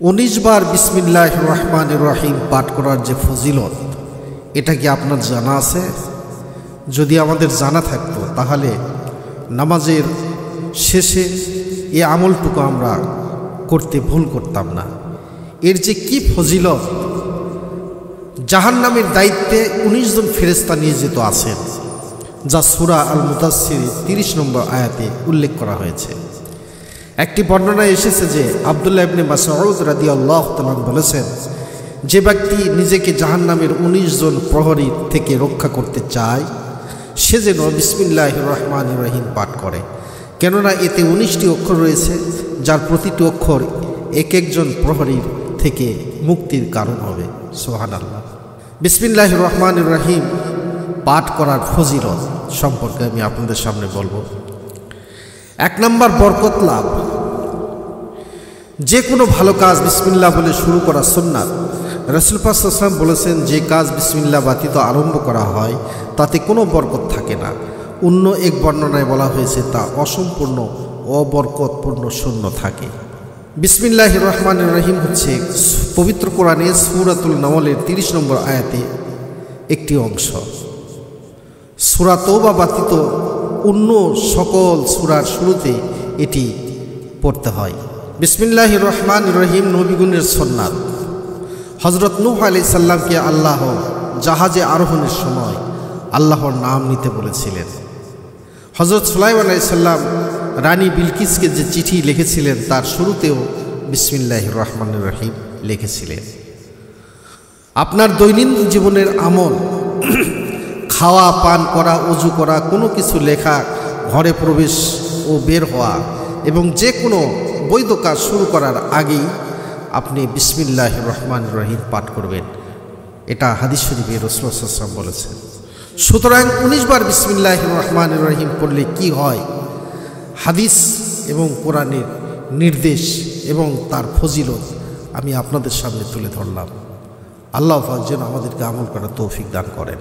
19 বার বিসমিল্লাহির রহমানির রহিম পাঠ করার যে ফজিলত, এটা কি আপনার জানা আছে? যদি আমাদের জানা থাকতো তাহলে নামাজের শেষে এই আমলটুকু আমরা করতে ভুল করতাম না। এর যে কি ফজিলত, জাহান্নামের দায়িত্বে 19 জন ফেরেশতা নিয়োজিত আছেন, যা সূরা আল মুদাসসির 30 নম্বর আয়াতে উল্লেখ করা হয়েছে। একটি বর্ণনায় এসেছে যে আব্দুল্লাহ ইবনে মাসউদ রাদিয়াল্লাহু তাআলা বলেছেন, যে ব্যক্তি নিজেকে জাহান্নামের 19 জন প্রহরী থেকে রক্ষা করতে চায় সে যেন বিসমিল্লাহির রহমানির রহিম পাঠ করে, কেননা এতে 19টি অক্ষর রয়েছে, যার প্রতিটি অক্ষর এক একজন প্রহরীর থেকে মুক্তির কারণ হবে। সুবহানাল্লাহ। বিসমিল্লাহির রহমানির রহিম পাঠ করার ফজিলত সম্পর্কে আমি আপনাদের সামনে বলবো। 1 নম্বর, বরকত লাভ। যে কোনো ভালো কাজ বিসমিল্লাহ বলে শুরু করা সুন্নাত। রাসূল পাক সাল্লাল্লাহু আলাইহি ওয়াসাল্লাম বলেছেন, যে কাজ বিসমিল্লাহ ব্যতীত আরম্ভ করা হয় তাতে কোনো বরকত থাকে না। অন্য এক বর্ণনায় বলা হয়েছে তা অসম্পূর্ণ, অবরকতপূর্ণ, শূন্য থাকে। বিসমিল্লাহির রহমানির রহিম হচ্ছে পবিত্র কোরআনে সূরাতুল নামলের 30 নম্বর আয়াতে একটি অংশ। সূরা তওবা ব্যতীত অন্য সকল সূরার শুরুতে এটি পড়তে হয়। বিসমিল্লাহির রহমানির রহিম নবীগণের সুন্নাত। হযরত নূহ আলাইহিস সালামকে আল্লাহ জাহাজে আরোহণের সময় আল্লাহর নাম নিতে বলেছিলেন। হযরত সুলাইমান আলাইহিস সালাম রানী বিলকিসকে যে চিঠি লিখেছিলেন তার শুরুতেও বিসমিল্লাহির রহমানির রহিম লিখেছিলেন। আপনার দৈনন্দিন জীবনের আমল, খাওয়া, পান করা, ওযু করা, কোনো কিছু লেখা, ঘরে প্রবেশ ও বের হওয়া এবং যে কোনো বৈধ কাজ শুরু করার আগেই আপনি বিসমিল্লাহির রহমানির রহিম পাঠ করবেন। এটা হাদিস শরীফে রাসূলুল্লাহ সাল্লাল্লাহু আলাইহি ওয়াসাল্লাম বলেছেন। সুতরাং 19 বার বিসমিল্লাহির রহমানির রহিম পড়লে কি হয়, হাদিস এবং কোরআনের নির্দেশ এবং তার ফজিলত আমি আপনাদের সামনে তুলে ধরলাম। আল্লাহ পাক যেন আমাদেরকে আমল করার তৌফিক দান করেন।